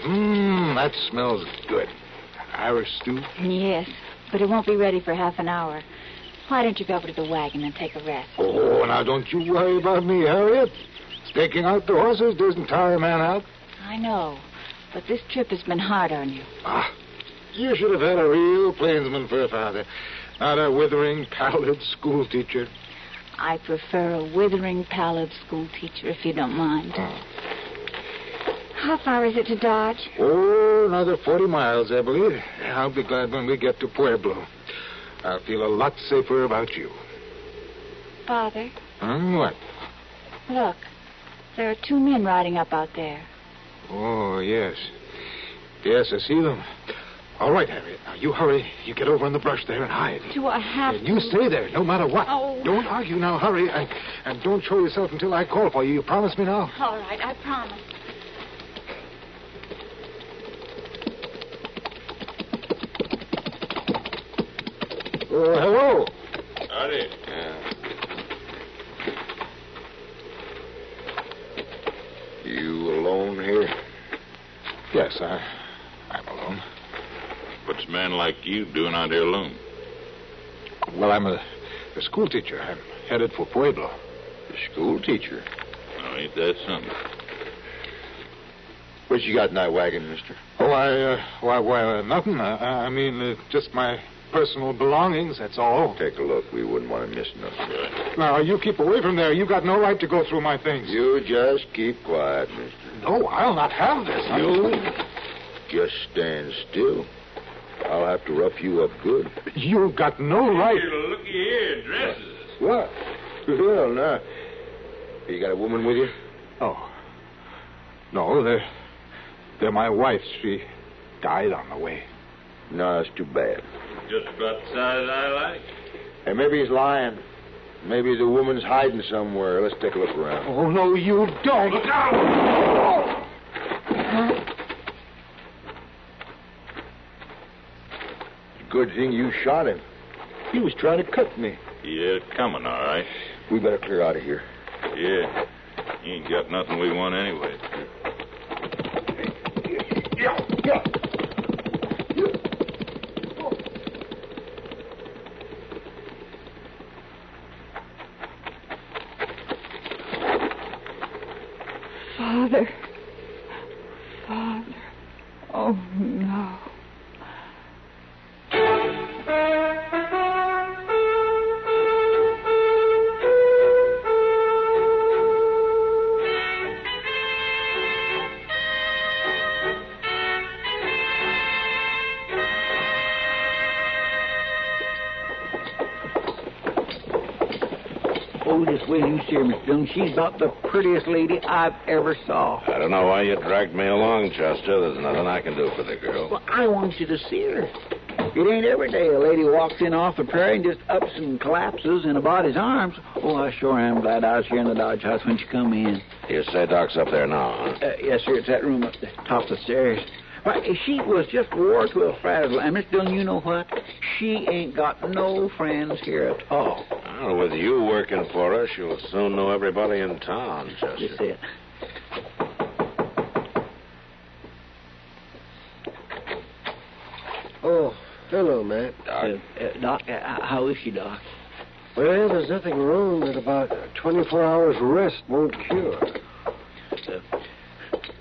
That smells good. Irish stew? Yes, but it won't be ready for half an hour. Why don't you go over to the wagon and take a rest? Oh, now don't you worry about me, Harriet. Staking out the horses doesn't tire a man out. I know, but this trip has been hard on you. You should have had a real plainsman for a father, not a withering, pallid schoolteacher. I prefer a withering, pallid schoolteacher, if you don't mind. How far is it to Dodge? Oh, another 40 miles, I believe. I'll be glad when we get to Pueblo. I'll feel a lot safer about you. Father? What? Look, there are 2 men riding up out there. Oh, yes. Yes, I see them. All right, Harriet. Now, you hurry. You get over in the brush there and hide. Do I have to? You stay there, no matter what. Oh. Don't argue now. Hurry. And don't show yourself until I call for you. You promise me now? All right, I promise. Oh, hello. Howdy. You alone here? Yes, I'm alone. What's a man like you doing out here alone? Well, I'm a school teacher. I'm headed for Pueblo. A school teacher? Oh, ain't that something? What you got in that wagon, mister? Oh, nothing. I mean, just my personal belongings, that's all. Take a look. We wouldn't want to miss nothing. Now, you keep away from there. You've got no right to go through my things. You just keep quiet, mister. No, I'll not have this. You just stand still. I'll have to rough you up good. You've got no right. Here, looky here, dresses. What? Well, now. You got a woman with you? Oh. No, they're my wife's. She died on the way. No, that's too bad. Just about the size I like. Hey, maybe he's lying. Maybe the woman's hiding somewhere. Let's take a look around. Oh, no, you don't. Look out! Good thing you shot him. He was trying to cut me. Yeah, coming, all right. We better clear out of here. Yeah. You ain't got nothing we want anyway. Yeah. Father. Oh, no. Oh, just wait till you see her, Miss Dillon. She's about the prettiest lady I've ever saw. I don't know why you dragged me along, Chester. There's nothing I can do for the girl. Well, I want you to see her. It ain't every day a lady walks in off the prairie and just ups and collapses in a body's arms. Oh, I sure am glad I was here in the Dodge House when she come in. You say Doc's up there now, huh? Yes, sir. It's that room up the top of the stairs. Why, she was just wore to a frazzle. And, Miss Dillon, you know what? She ain't got no friends here at all. Well, with you working for her, she'll soon know everybody in town, Chester. That's it. Oh, hello, Matt. Doc? Doc, how is she, Doc? Well, there's nothing wrong that about 24 hours rest won't cure.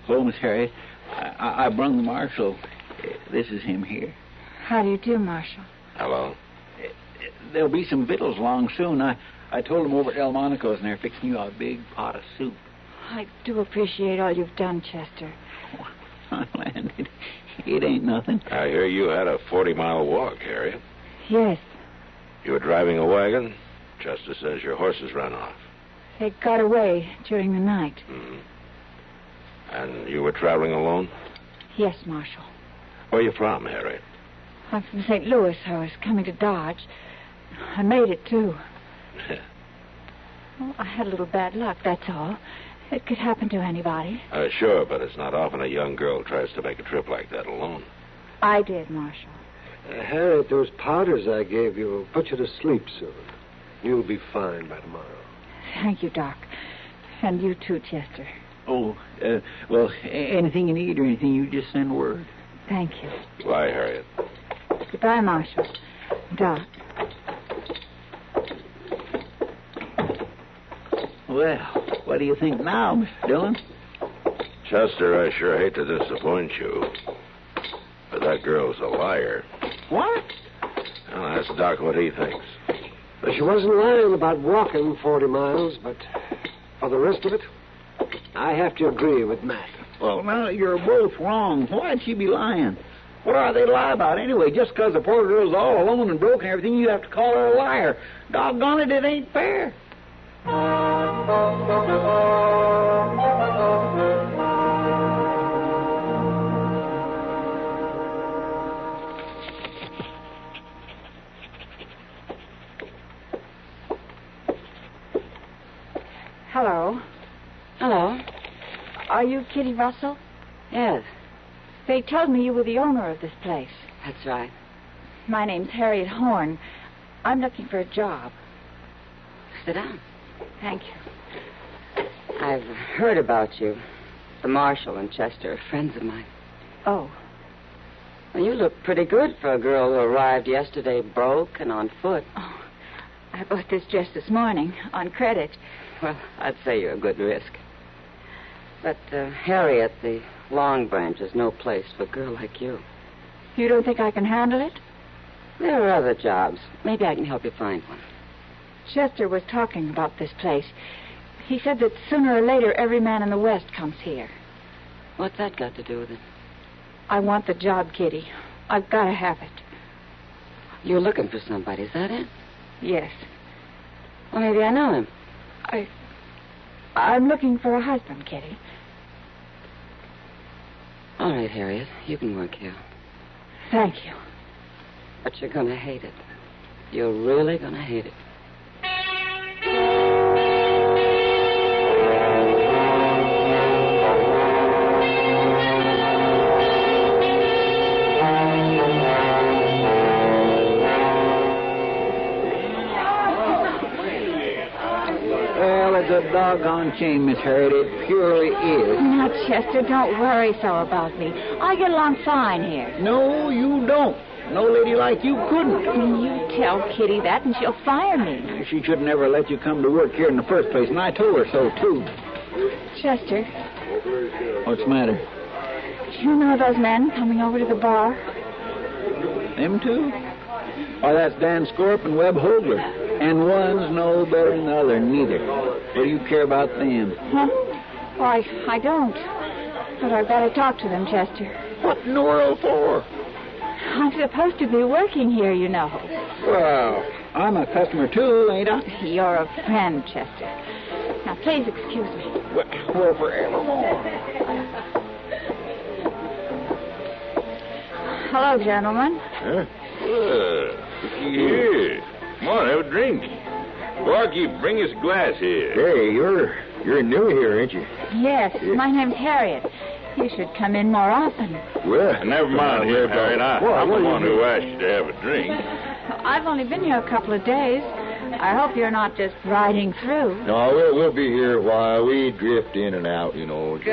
Hello, Miss Harriet. I brung the marshal. This is him here. How do you do, Marshal? Hello. There'll be some victuals along soon. I told them over at Delmonico's, and they're fixing you a big pot of soup. I do appreciate all you've done, Chester. Oh, land, it ain't nothing. I hear you had a 40-mile walk, Harriet. Yes, You were driving a wagon? Chester says your horses ran off. they got away during the night. Mm-hmm. And you were traveling alone? Yes, Marshal. Where are you from, Harriet? I'm from St. Louis. I was coming to Dodge. I made it, too. Well, I had a little bad luck, that's all. It could happen to anybody. Sure, but it's not often a young girl tries to make a trip like that alone. I did, Marshal. Harriet, those powders I gave you will put you to sleep soon. You'll be fine by tomorrow. Thank you, Doc. And you too, Chester. Oh, well, anything you need or anything, you just send word. Thank you. Bye, Harriet. Goodbye, Marshal. Doc. Well, what do you think now, Mr. Dillon? Chester, I sure hate to disappoint you, but that girl's a liar. What? Well, ask Doc what he thinks. She wasn't lying about walking 40 miles, but for the rest of it, I have to agree with Matt. Well, now, you're both wrong. Why'd she be lying? What are they to lie about anyway? Just because the poor girl's all alone and broke and everything, you have to call her a liar. Doggone it, it ain't fair. Hello. Hello. Are you Kitty Russell? Yes, They told me you were the owner of this place. that's right. My name's Harriet Horn. I'm looking for a job. Sit down. Thank you. I've heard about you. The marshal and Chester are friends of mine. Oh, Well, you look pretty good for a girl who arrived yesterday broke and on foot. I bought this dress this morning on credit. Well, I'd say you're a good risk. But, Harriet, the Long Branch is no place for a girl like you. You don't think I can handle it? There are other jobs. Maybe I can help you find one. Chester was talking about this place. He said that sooner or later every man in the West comes here. What's that got to do with it? I want the job, Kitty. I've got to have it. You're looking for somebody, is that it? Yes. Well, maybe I know him. I'm looking for a husband, Kitty. All right, Harriet, you can work here. Thank you. But you're going to hate it. You're really going to hate it. Well, it's a doggone shame, Miss Harriet. It purely is. Now, Chester, don't worry so about me. I get along fine here. No, you don't. No lady like you couldn't. You tell Kitty that and she'll fire me. She should never let you come to work here in the first place, and I told her so, too. Chester, What's the matter? do you know those men coming over to the bar? Them two? Why, that's Dan Scorp and Webb Hogler. And one's no better than the other, neither. What do you care about them? Huh? Why, I don't. But I've got to talk to them, Chester. What in the world for? I'm supposed to be working here, you know. Well, I'm a customer, too, ain't I? You're a friend, Chester. Now, please excuse me. Well, forevermore. Hello, gentlemen. Huh? Here. Come on, have a drink. Barkeep, bring us a glass here. Hey, you're new here, ain't you? Yes, my name's Harriet. You should come in more often. Well, Never mind him, Harriet. I'm the one who asked you to have a drink. I've only been here a couple of days. I hope you're not just riding through. No, we'll be here a while. We drift in and out, you know. Good.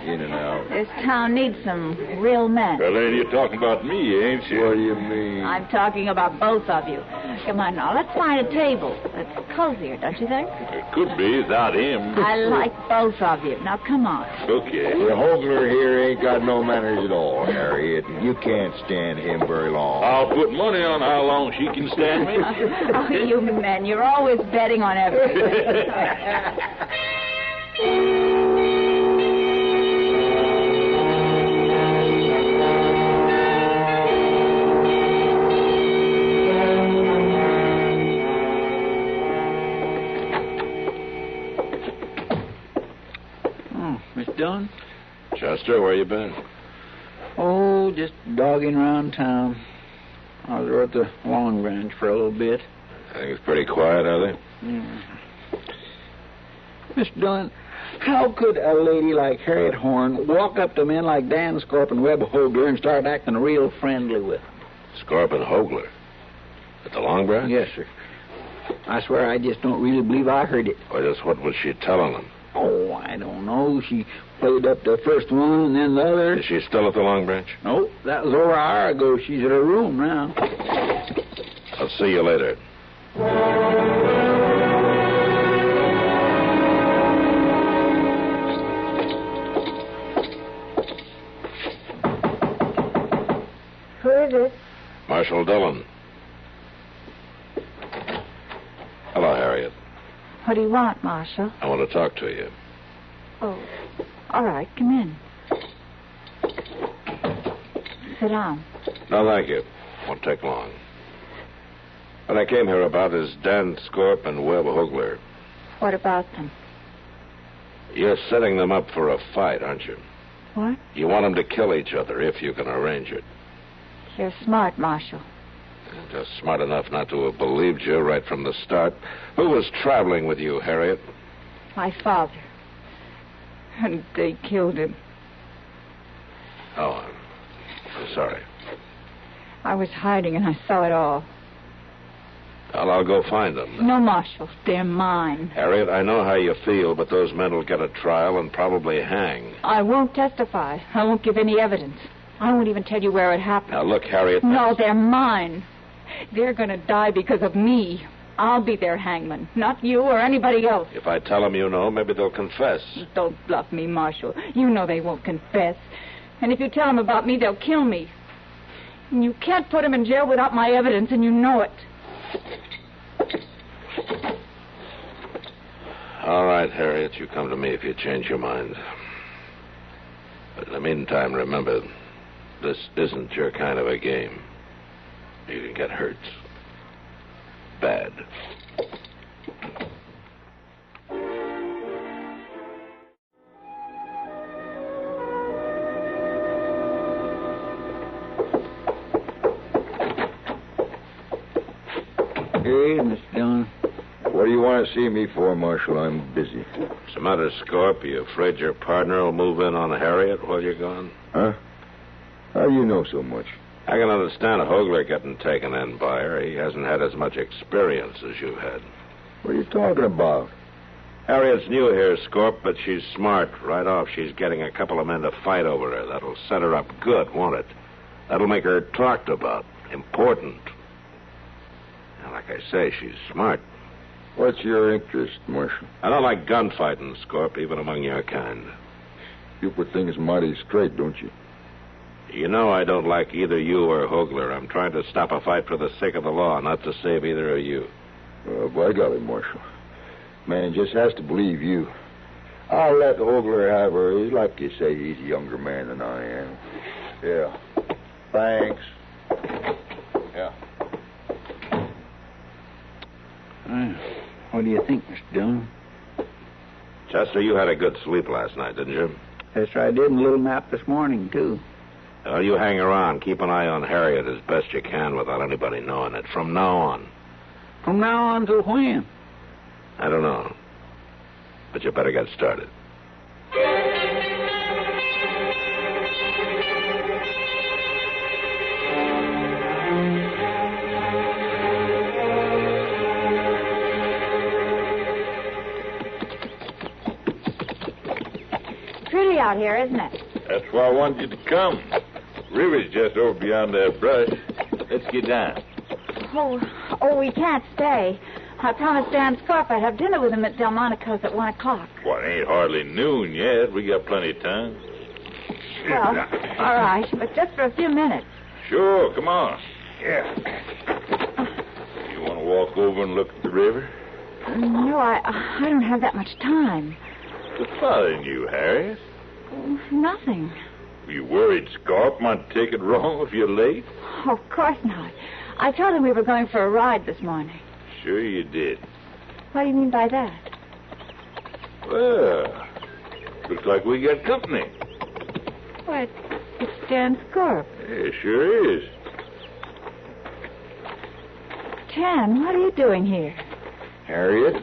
In and out. This town needs some real men. Well, then you're talking about me, ain't you? What do you mean? I'm talking about both of you. Come on now, let's find a table. It's cozier, don't you think? It could be without him. I like both of you. Now, come on. Okay. The Hogler here ain't got no manners at all, Harriet. You can't stand him very long. I'll put money on how long she can stand me. Oh, you men, you're always betting on everything. Miss Dillon? Chester, where you been? Oh, just dogging around town. I was over at the Long Branch for a little bit. Things pretty quiet, are they? Miss Dillon, how could a lady like Harriet Horn walk up to men like Dan Scorp and Webb Hogler and start acting real friendly with them? Scorp and Hogler. At the Long Branch? Yes, sir. I swear I just don't really believe I heard it. Well, just what was she telling them? Oh, I don't know. She played up the first one and then the other. Is she still at the Long Branch? Nope, that was over an hour ago. She's at her room now. I'll see you later. Who is it? Marshal Dillon. Hello, Harriet. What do you want, Marshal? I want to talk to you. Oh, all right, come in. Sit down. No, thank you. Won't take long. What I came here about is Dan Scorp and Webb Hogler. What about them? You're setting them up for a fight, aren't you? What? You want them to kill each other if you can arrange it. You're smart, Marshal. Just smart enough not to have believed you right from the start. Who was traveling with you, Harriet? My father. And they killed him. Oh, I'm sorry. I was hiding and I saw it all. Well, I'll go find them. No, Marshal. They're mine. Harriet, I know how you feel, but those men will get a trial and probably hang. I won't testify. I won't give any evidence. I won't even tell you where it happened. Now, look, Harriet... No, they're mine. They're going to die because of me. I'll be their hangman, not you or anybody else. If I tell them you know, maybe they'll confess. Don't bluff me, Marshal. You know they won't confess. And if you tell them about me, they'll kill me. And you can't put them in jail without my evidence, and you know it. All right, Harriet, you come to me if you change your mind. But in the meantime, remember, this isn't your kind of a game. You can get hurt. Bad. Hey, Mr. Dillon. What do you want to see me for, Marshal? I'm busy. What's the matter, Scorp? You afraid your partner will move in on Harriet while you're gone? Huh? How do you know so much? I can understand Hogler getting taken in by her. He hasn't had as much experience as you've had. What are you talking about? Harriet's new here, Scorp, but she's smart. Right off, she's getting a couple of men to fight over her. That'll set her up good, won't it? That'll make her talked about, important. And like I say, she's smart. What's your interest, Marshal? I don't like gunfighting, Scorp, even among your kind. You put things mighty straight, don't you? You know I don't like either you or Hogler. I'm trying to stop a fight for the sake of the law, not to save either of you. By golly, Marshal. Man just has to believe you. I'll let Hogler have her. He's like you say, he's a younger man than I am. Yeah. Thanks. Yeah. What do you think, Mr. Dillon? Chester, you had a good sleep last night, didn't you? Yes, sir, I did. And a little nap this morning, too. Well, you hang around. Keep an eye on Harriet as best you can without anybody knowing it. From now on. From now on till when? I don't know. But you better get started. Pretty out here, isn't it? That's why I wanted you to come. River's just over beyond that brush. Let's get down. Oh, we can't stay. I promised Dan Scorp I'd have dinner with him at Delmonico's at 1 o'clock. Well, it ain't hardly noon yet. We got plenty of time. Well, all right, but just for a few minutes. Sure, come on. Yeah. You want to walk over and look at the river? No, I don't have that much time. What's bothering you, Harriet? Nothing. Were you worried Scorp might take it wrong if you're late? Oh, of course not. I told him we were going for a ride this morning. Sure you did. What do you mean by that? Well, looks like we got company. What? It's Dan Scorp. Yeah, sure is. Dan, what are you doing here? Harriet?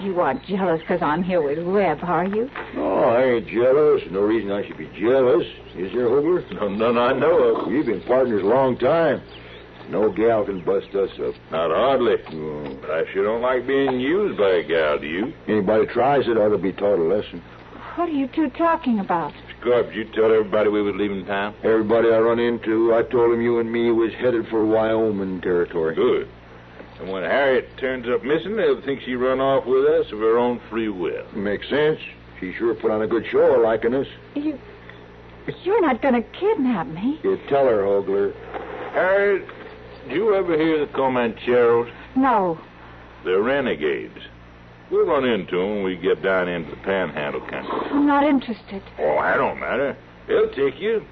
You aren't jealous because I'm here with Webb, are you? No, I ain't jealous. No reason I should be jealous. Is there, Hogler? None I know of. We've been partners a long time. No gal can bust us up. Not hardly. Oh. But I sure don't like being used by a gal, do you? Anybody tries it ought to be taught a lesson. What are you two talking about? Scorp, did you tell everybody we was leaving town? Everybody I run into, I told them you and me was headed for Wyoming territory. Good. And when Harriet turns up missing, they'll think she run off with us of her own free will. Makes sense. She sure put on a good show of liking us. You're not going to kidnap me. You tell her, Hogler. Harriet, did you ever hear the Comancheros? No. They're renegades. We'll run into them when we get down into the Panhandle country. I'm not interested. Oh, that don't matter. They'll take you.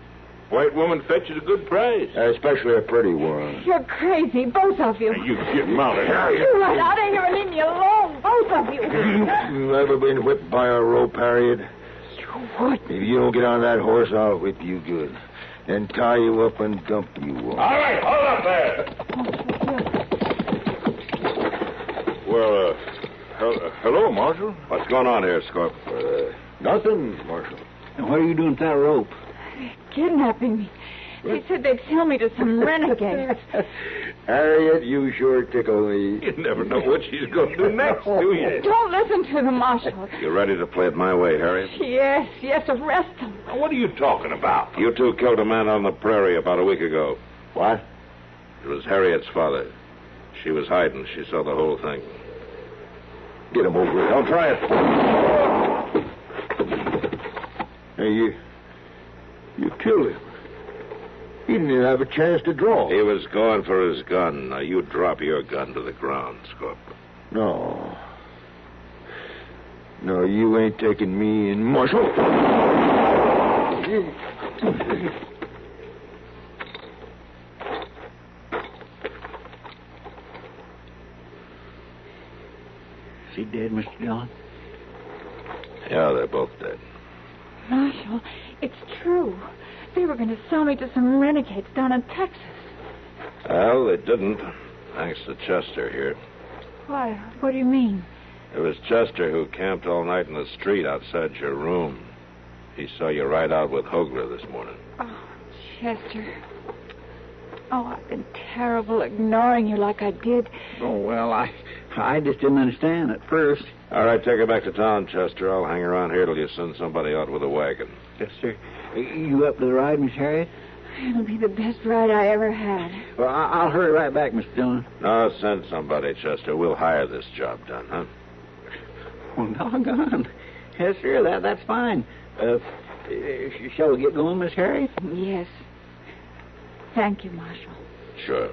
White woman fetches a good price. Especially a pretty one. You're crazy, both of you. Now, you get mounted, Harriet. You run out of here and leave me alone, both of you. You ever been whipped by a rope, Harriet? You would. If you don't get on that horse, I'll whip you good. Then tie you up and dump you off. All right, hold up there. Well, hello, Marshal. What's going on here, Scorp? Nothing, Marshal. And what are you doing with that rope? Kidnapping me. They said they'd sell me to some renegades. Harriet, you sure tickle me. You never know what she's going to do next, do you? Don't listen to them, Marshal. You ready to play it my way, Harriet? Yes, arrest them. Now, what are you talking about? You two killed a man on the prairie about a week ago. What? It was Harriet's father. She was hiding. She saw the whole thing. Get him over it. Don't try it. Hey, you killed him. He didn't even have a chance to draw. He was going for his gun. Now, you drop your gun to the ground, Scorp. No. No, you ain't taking me in, Marshal. Is he dead, Mr. Dillon? Yeah, they're both dead. Marshal, it's true. They were going to sell me to some renegades down in Texas. Well, they didn't. Thanks to Chester here. Why? What do you mean? It was Chester who camped all night in the street outside your room. He saw you ride out with Hogler this morning. Oh, Chester. Oh, I've been terrible ignoring you like I did. Oh, well, I just didn't understand at first. All right, take her back to town, Chester. I'll hang around here till you send somebody out with a wagon. Yes, sir. You up to the ride, Miss Harriet? It'll be the best ride I ever had. Well, I'll hurry right back, Mr. Dillon. No, send somebody, Chester. We'll hire this job done, huh? Well, doggone. Yes, sir, that's fine. Shall we get going, Miss Harriet? Yes. Thank you, Marshal. Sure.